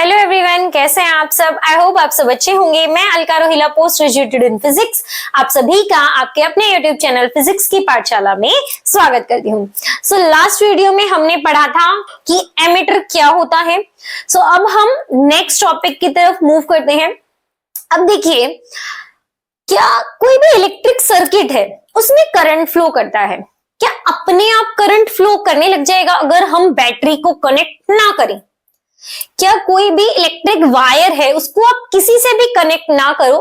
Hello everyone, कैसे हैं आप सब। आई होप आप सब अच्छे होंगे। मैं Alka Rohila, post graduated in physics, आप सभी का आपके अपने यूट्यूब चैनल फिजिक्स की पाठशाला में स्वागत करती हूँ। सो लास्ट वीडियो में हमने पढ़ा था कि एमीटर क्या होता है। सो अब हम नेक्स्ट टॉपिक की तरफ मूव करते हैं। अब देखिए, क्या कोई भी इलेक्ट्रिक सर्किट है उसमें करंट फ्लो करता है, क्या अपने आप करंट फ्लो करने लग जाएगा अगर हम बैटरी को कनेक्ट ना करें? क्या कोई भी इलेक्ट्रिक वायर है उसको आप किसी से भी कनेक्ट ना करो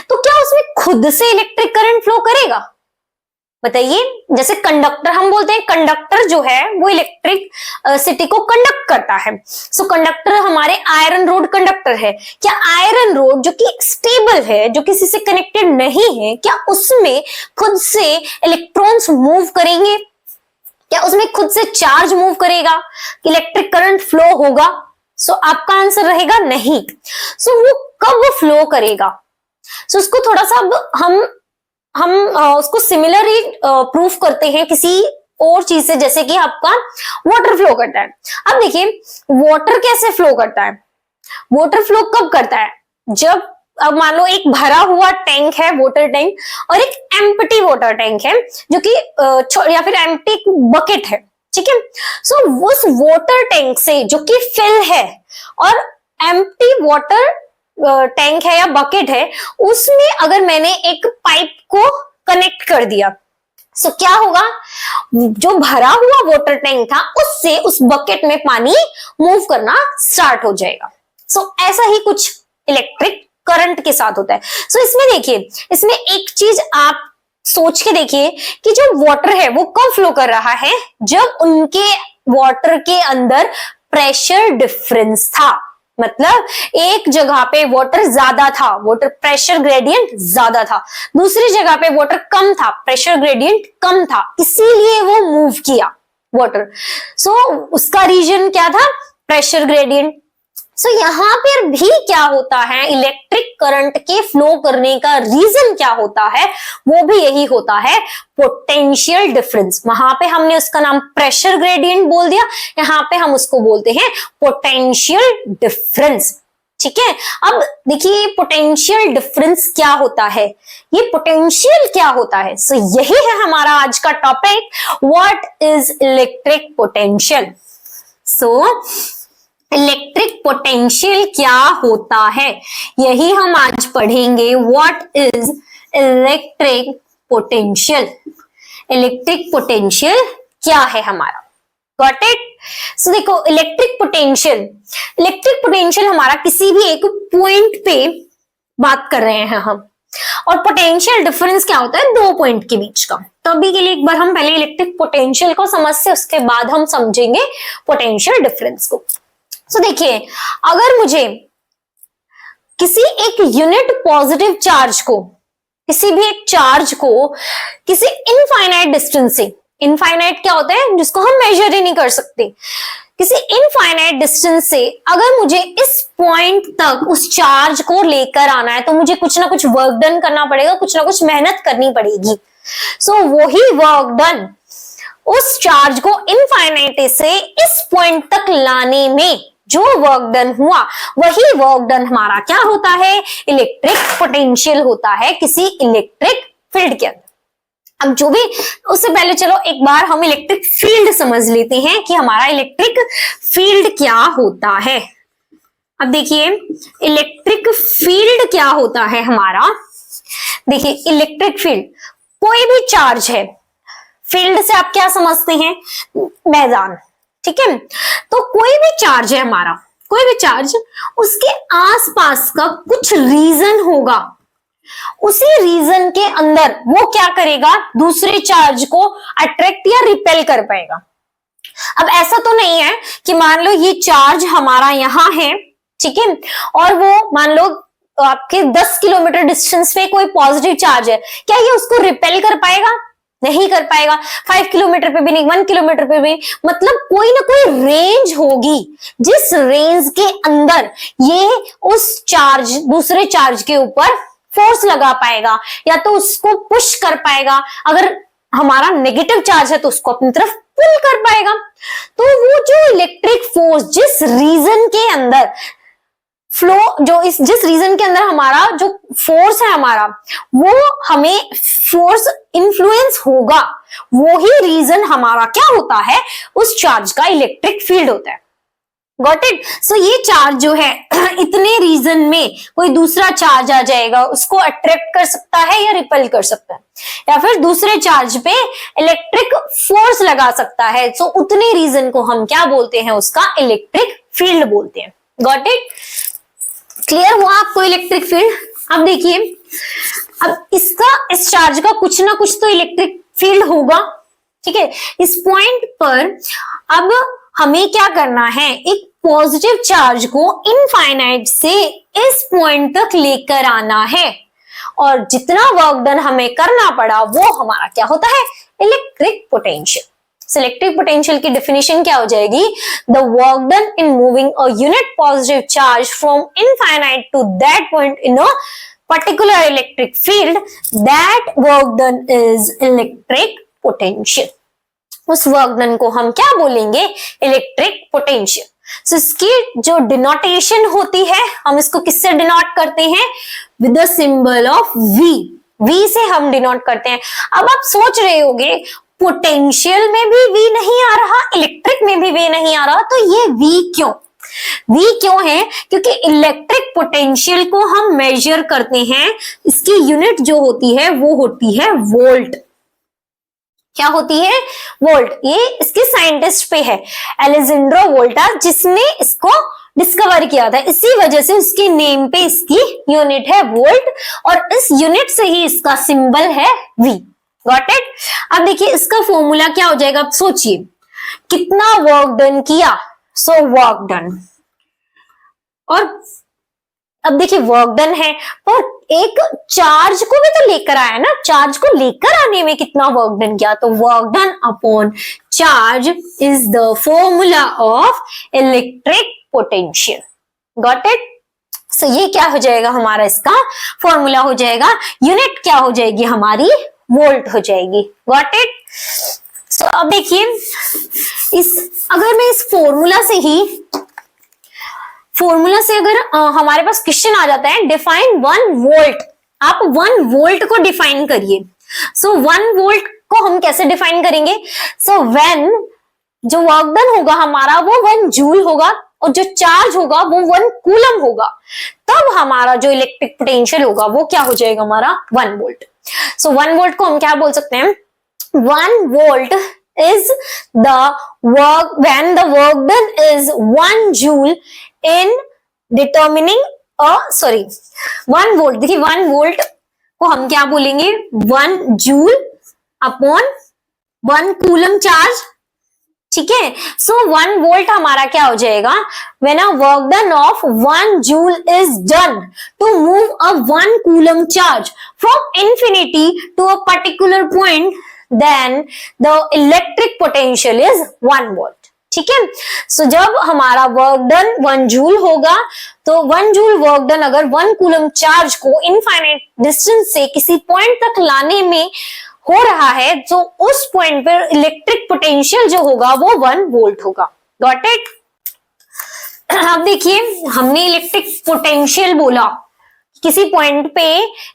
तो क्या उसमें खुद से इलेक्ट्रिक करंट फ्लो करेगा? बताइए। जैसे कंडक्टर, हम बोलते हैं कंडक्टर जो है वो इलेक्ट्रिक सिटी को कंडक्ट करता है। सो कंडक्टर हमारे आयरन रोड कंडक्टर है। क्या आयरन रोड जो कि स्टेबल है, जो किसी से कनेक्टेड नहीं है, क्या उसमें खुद से इलेक्ट्रॉन्स मूव करेंगे? क्या उसमें खुद से चार्ज मूव करेगा? इलेक्ट्रिक करंट फ्लो होगा? सो आपका आंसर रहेगा नहीं। सो वो कब फ्लो करेगा? सो उसको थोड़ा सा अब हम उसको सिमिलरली प्रूफ करते हैं किसी और चीज से, जैसे कि आपका वाटर फ्लो करता है। अब देखिए, वाटर कैसे फ्लो करता है? वाटर फ्लो कब करता है? जब अब मान लो एक भरा हुआ टैंक है, वाटर टैंक, और एक एम्प्टी वाटर टैंक है जो कि या फिर एम्प्टी बकेट है, ठीक है। सो उस वाटर टैंक से जो कि फिल है और एम्प्टी वाटर टैंक है या बकेट है, उसमें अगर मैंने एक पाइप को कनेक्ट कर दिया, सो क्या होगा? जो भरा हुआ वाटर टैंक था उससे उस बकेट में पानी मूव करना स्टार्ट हो जाएगा। सो ऐसा ही कुछ इलेक्ट्रिक करंट के साथ होता है। सो इसमें देखिए, इसमें एक चीज आप सोच के देखिए कि जो वाटर है वो कब फ्लो कर रहा है? जब उनके वाटर के अंदर प्रेशर डिफरेंस था। मतलब एक जगह पे वाटर ज्यादा था, वाटर प्रेशर ग्रेडियंट ज्यादा था, दूसरी जगह पे वाटर कम था, प्रेशर ग्रेडियंट कम था, इसीलिए वो मूव किया वाटर। सो उसका रीजन क्या था? Pressure gradient. सो यहाँ पर भी क्या होता है, इलेक्ट्रिक करंट के फ्लो करने का रीजन क्या होता है? वो भी यही होता है, पोटेंशियल डिफरेंस। वहां पे हमने उसका नाम प्रेशर ग्रेडियंट बोल दिया, यहाँ पे हम उसको बोलते हैं पोटेंशियल डिफरेंस, ठीक है। अब देखिए, पोटेंशियल डिफरेंस क्या होता है, ये पोटेंशियल क्या होता है? सो यही है हमारा आज का topic, what is electric potential. So electric potential क्या होता है, यही हम आज पढ़ेंगे। What is electric potential? Electric potential क्या है हमारा? Got it? सो देखो, इलेक्ट्रिक पोटेंशियल हमारा किसी भी एक पॉइंट पे बात कर रहे हैं हम, और पोटेंशियल डिफरेंस क्या होता है? दो पॉइंट के बीच का। तो अभी के लिए एक बार हम पहले इलेक्ट्रिक पोटेंशियल को समझते, उसके बाद हम समझेंगे पोटेंशियल डिफरेंस को। तो देखिए, अगर मुझे किसी एक यूनिट पॉजिटिव चार्ज को, किसी भी एक चार्ज को किसी इनफाइनाइट डिस्टेंस से, इनफाइनाइट क्या होता है? जिसको हम मेजर ही नहीं कर सकते, किसी इनफाइनाइट डिस्टेंस से अगर मुझे इस पॉइंट तक उस चार्ज को लेकर आना है तो मुझे कुछ ना कुछ वर्क डन करना पड़ेगा, कुछ ना कुछ मेहनत करनी पड़ेगी। सो वही वर्क डन, उस चार्ज को इनफाइनाइट से इस पॉइंट तक लाने में जो वर्क डन हुआ, वही वर्क डन हमारा क्या होता है? इलेक्ट्रिक पोटेंशियल होता है किसी इलेक्ट्रिक फील्ड के अंदर। अब जो भी, उससे पहले चलो एक बार हम इलेक्ट्रिक फील्ड समझ लेते हैं कि हमारा इलेक्ट्रिक फील्ड क्या होता है। अब देखिए, इलेक्ट्रिक फील्ड क्या होता है हमारा। देखिए, इलेक्ट्रिक फील्ड, कोई भी चार्ज है, फील्ड से आप क्या समझते हैं? मैदान, ठीक है। तो कोई भी चार्ज है हमारा, कोई भी चार्ज, उसके आसपास का कुछ रीजन होगा, उसी रीजन के अंदर वो क्या करेगा? दूसरे चार्ज को अट्रैक्ट या रिपेल कर पाएगा। अब ऐसा तो नहीं है कि मान लो ये चार्ज हमारा यहां है, ठीक है, और वो मान लो आपके 10 किलोमीटर डिस्टेंस पे कोई पॉजिटिव चार्ज है, क्या ये उसको रिपेल कर पाएगा? नहीं कर पाएगा। 5 किलोमीटर पे भी नहीं, 1 किलोमीटर पे भी, मतलब कोई ना कोई रेंज होगी जिस रेंज के अंदर ये उस चार्ज, दूसरे चार्ज के ऊपर फोर्स लगा पाएगा या तो उसको पुश कर पाएगा। अगर हमारा नेगेटिव चार्ज है तो उसको अपनी तरफ पुल कर पाएगा। तो वो जो इलेक्ट्रिक फोर्स जिस रीजन के अंदर फ्लो जो जिस रीजन के अंदर हमारा जो फोर्स है हमारा, वो हमें फोर्स इन्फ्लुएंस होगा, वो ही रीजन हमारा क्या होता है, उस चार्ज का इलेक्ट्रिक फील्ड होता है। Got it. सो ये चार्ज जो है इतने रीजन में कोई दूसरा चार्ज आ जाएगा, उसको अट्रैक्ट कर सकता है या रिपेल कर सकता है, या फिर दूसरे चार्ज पे इलेक्ट्रिक फोर्स लगा सकता है। सो उतने रीजन को हम क्या बोलते हैं, उसका इलेक्ट्रिक फील्ड बोलते हैं। Got it. क्लियर हुआ आपको इलेक्ट्रिक फील्ड? अब देखिए, अब इस चार्ज का कुछ ना कुछ तो इलेक्ट्रिक फील्ड होगा, ठीक है। इस पॉइंट पर अब हमें क्या करना है, एक पॉजिटिव चार्ज को इनफाइनाइट से इस पॉइंट तक लेकर आना है, और जितना वर्क डन हमें करना पड़ा वो हमारा क्या होता है, इलेक्ट्रिक पोटेंशियल। इलेक्ट्रिक पोटेंशियल की डेफिनेशन क्या हो जाएगी, the work done in moving a unit positive charge from infinite to that point in a particular electric field, that work done is electric potential. उस वर्क डन को हम क्या बोलेंगे, electric potential. सो इसकी जो डिनोटेशन होती है, हम इसको किससे डिनोट करते हैं, with the symbol of V. V से हम डिनोट करते हैं। अब आप सोच रहे होगे, पोटेंशियल में भी वी नहीं आ रहा, इलेक्ट्रिक में भी वी नहीं आ रहा, तो ये वी क्यों? वी क्यों है? क्योंकि इलेक्ट्रिक पोटेंशियल को हम मेजर करते हैं, इसकी यूनिट जो होती है वो होती है वोल्ट। क्या होती है, वोल्ट। ये इसके साइंटिस्ट पे है, एलेजेंड्रो वोल्टा, जिसने इसको डिस्कवर किया था। इसी वजह से उसके नेम पे इसकी यूनिट है वोल्ट, और इस यूनिट से ही इसका सिंबल है वी। Got it. अब देखिए इसका फॉर्मूला क्या हो जाएगा, अब सोचिए कितना वर्क डन किया, सो वर्क डन। और अब देखिए वर्क डन है, पर एक चार्ज को भी तो लेकर आया ना, चार्ज को लेकर आने में कितना वर्क डन किया, तो work done upon charge is the formula of electric potential. Got it. So ये क्या हो जाएगा हमारा, इसका फॉर्मूला हो जाएगा, यूनिट क्या हो जाएगी हमारी, वोल्ट हो जाएगी। Got it. सो अब देखिए अगर मैं इस फॉर्मूला से अगर हमारे पास क्वेश्चन आ जाता है, डिफाइन 1 वोल्ट, आप 1 वोल्ट को डिफाइन करिए। सो 1 वोल्ट को हम कैसे डिफाइन करेंगे, सो व्हेन जो वर्क डन होगा हमारा वो 1 जूल होगा, और जो चार्ज होगा वो 1 कूलम होगा, तब हमारा जो इलेक्ट्रिक पोटेंशियल होगा वो क्या हो जाएगा हमारा, 1 वोल्ट। सो 1 वोल्ट को हम क्या बोल सकते हैं, 1 volt is the work when the work done is 1 joule in determining 1 volt. देखिए 1 वोल्ट को हम क्या बोलेंगे, 1 जूल अपॉन 1 कूलम चार्ज, ठीक है। सो 1 वोल्ट हमारा क्या हो जाएगा, when a work done of 1 joule is done to move a 1 coulomb charge from infinity to a particular point, then the electric potential is 1 volt। ठीक है। सो जब हमारा वर्क डन 1 जूल होगा, तो 1 जूल वर्क डन अगर 1 coulomb charge को infinite distance से किसी पॉइंट तक लाने में हो रहा है, तो उस पॉइंट पर इलेक्ट्रिक पोटेंशियल जो होगा वो 1 वोल्ट होगा। Got it. अब देखिए हमने इलेक्ट्रिक पोटेंशियल बोला, किसी पॉइंट पे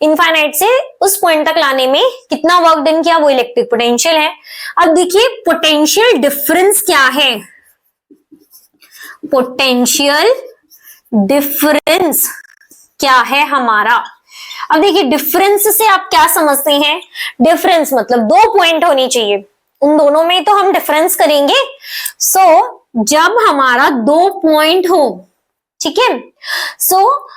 इनफाइनाइट से उस पॉइंट तक लाने में कितना वर्क डन किया, वो इलेक्ट्रिक पोटेंशियल है। अब देखिए पोटेंशियल डिफरेंस क्या है, पोटेंशियल डिफरेंस क्या है हमारा। अब देखिए डिफरेंस से आप क्या समझते हैं, डिफरेंस मतलब 2 पॉइंट होनी चाहिए, उन दोनों में तो हम डिफरेंस करेंगे। सो जब हमारा 2 पॉइंट हो, ठीक है, सो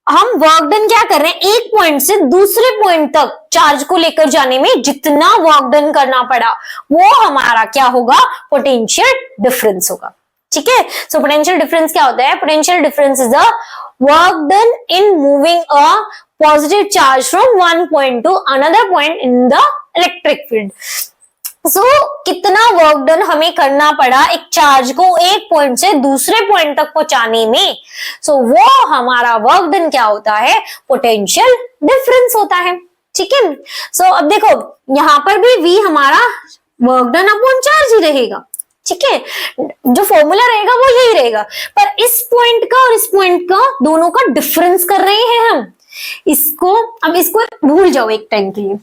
हम वर्क डन क्या कर रहे हैं, एक पॉइंट से दूसरे पॉइंट तक चार्ज को लेकर जाने में जितना वर्क डन करना पड़ा वो हमारा क्या होगा, पोटेंशियल डिफरेंस होगा। ठीक है। सो पोटेंशियल डिफरेंस क्या होता है, potential difference is the work done in moving a positive charge from 1 point to another point in the electric field. So कितना वर्क डन हमें करना पड़ा एक चार्ज को एक पॉइंट से दूसरे पॉइंट तक पहुंचाने में, सो वो हमारा वर्क डन क्या होता है, पोटेंशियल डिफरेंस होता है। ठीक है। सो अब देखो यहां पर भी v हमारा वर्क डन अपॉन चार्ज ही रहेगा। ठीक है, जो फॉर्मूला रहेगा वो यही रहेगा, पर इस पॉइंट का और इस पॉइंट का दोनों का डिफरेंस कर रहे हैं हम इसको। अब इसको भूल जाओ एक टाइम के लिए,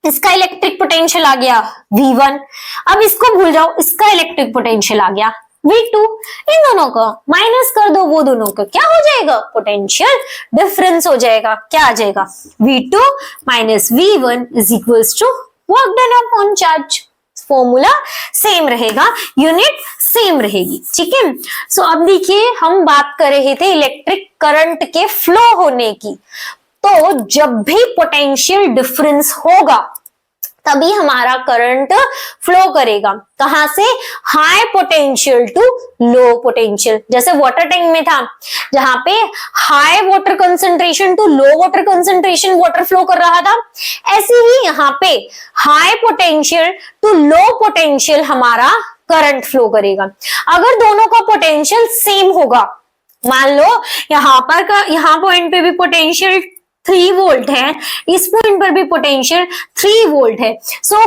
इसका इलेक्ट्रिक पोटेंशियल आ गया V1, अब इसको भूल जाओ, इसका इलेक्ट्रिक पोटेंशियल आ गया V2, इन दोनों का माइनस कर दो, वो दोनों का क्या हो जाएगा, पोटेंशियल डिफरेंस हो जाएगा। क्या आ जाएगा, V2 minus V1 is equals to work done upon charge. Formula same रहेगा, यूनिट सेम रहेगी, ठीक है। सो अब देखिए हम बात कर रहे थे इलेक्ट्रिक करंट के फ्लो होने की, तो जब भी पोटेंशियल डिफरेंस होगा तभी हमारा करंट फ्लो करेगा। कहां से, high potential to low potential. जैसे वाटर टैंक में था, जहां पे high water concentration to low water concentration water flow कर रहा था, ऐसे ही यहाँ पे high potential to low potential हमारा करंट फ्लो करेगा। अगर दोनों का पोटेंशियल सेम होगा, मान लो यहाँ पॉइंट पे भी पोटेंशियल 3 वोल्ट है, इस पॉइंट पर भी पोटेंशियल 3 वोल्ट है, सो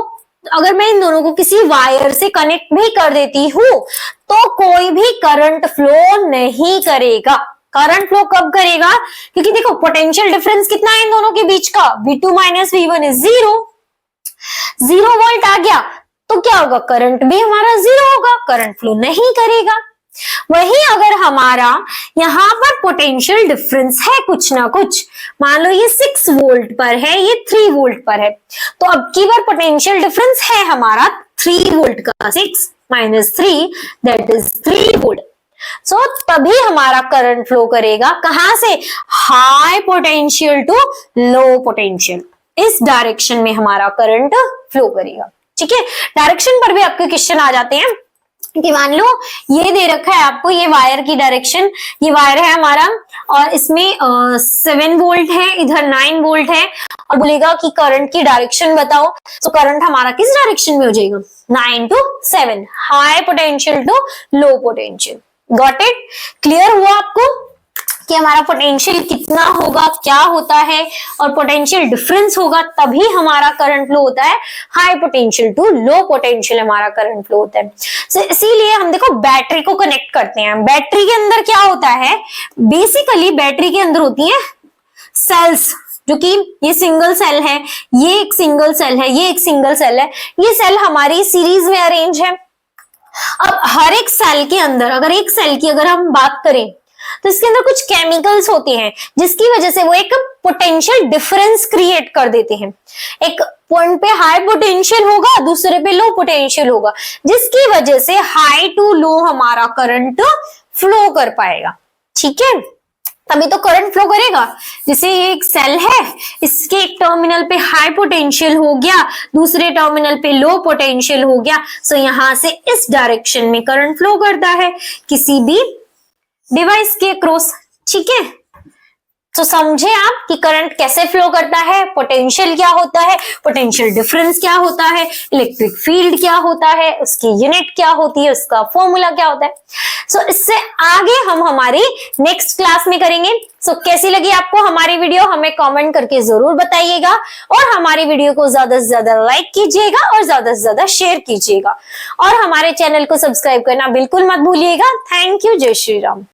अगर मैं इन दोनों को किसी वायर से कनेक्ट भी कर देती हूं तो कोई भी करंट फ्लो नहीं करेगा। करंट फ्लो कब करेगा, क्योंकि देखो पोटेंशियल डिफरेंस कितना है इन दोनों के बीच का, V2 minus V1 is 0 volt आ गया, तो क्या होगा, करंट भी हमारा 0 होगा, करंट फ्लो नहीं करेगा। वहीं अगर हमारा यहां पर पोटेंशियल डिफरेंस है कुछ ना कुछ, मान लो ये 6 वोल्ट पर है, ये 3 वोल्ट पर है, तो अब की बार पोटेंशियल डिफरेंस है हमारा 3 वोल्ट का, 6 minus 3 that is 3 volt. So तभी हमारा करंट फ्लो करेगा, कहां से, high potential to low potential, इस डायरेक्शन में हमारा करंट फ्लो करेगा, ठीक है। डायरेक्शन पर भी आपके क्वेश्चन आ जाते हैं कि मान लो ये दे रखा है आपको, ये वायर की डायरेक्शन, ये वायर है हमारा और इसमें 7 वोल्ट है, इधर 9 वोल्ट है, और बोलेगा कि करंट की डायरेक्शन बताओ, तो करंट हमारा किस डायरेक्शन में हो जाएगा, 9 to 7, high potential to low potential. Got it, clear हुआ आपको कि हमारा पोटेंशियल कितना होगा, क्या होता है, और पोटेंशियल डिफरेंस होगा तभी हमारा करंट फ्लो होता है, high potential to low potential हमारा करंट फ्लो होता है। इसीलिए हम देखो बैटरी को कनेक्ट करते हैं, बैटरी के अंदर क्या होता है, बेसिकली बैटरी के अंदर होती है सेल्स, जो कि ये सिंगल सेल है, ये एक सिंगल सेल है, ये एक सिंगल सेल है, ये सेल हमारी सीरीज में अरेंज है। अब हर एक सेल के अंदर, अगर एक सेल की अगर हम बात करें तो इसके अंदर कुछ केमिकल्स होते हैं जिसकी वजह से वो एक पोटेंशियल डिफरेंस क्रिएट कर देते हैं। एक पॉइंट पे हाई पोटेंशियल होगा, दूसरे पे लो पोटेंशियल होगा, जिसकी वजह से हाई टू लो हमारा करंट फ्लो कर पाएगा, ठीक है। तभी तो करंट फ्लो करेगा। जैसे ये एक सेल है, इसके एक टर्मिनल पे हाई पोटेंशियल हो गया, दूसरे टर्मिनल पे लो पोटेंशियल हो गया, सो यहां से इस डायरेक्शन में करंट फ्लो करता है किसी भी डिवाइस के क्रॉस, ठीक है। तो समझे आप कि करंट कैसे फ्लो करता है, पोटेंशियल क्या होता है, पोटेंशियल डिफरेंस क्या होता है, इलेक्ट्रिक फील्ड क्या होता है, उसकी यूनिट क्या होती है, उसका फॉर्मूला क्या होता है। सो इससे आगे हम हमारी नेक्स्ट क्लास में करेंगे। सो कैसी लगी आपको हमारी वीडियो, हमें कमेंट करके जरूर बताइएगा, और हमारी वीडियो को ज्यादा से ज्यादा लाइक कीजिएगा और ज्यादा से ज्यादा शेयर कीजिएगा, और हमारे चैनल को सब्सक्राइब करना बिल्कुल मत भूलिएगा। थैंक यू, जय श्री राम।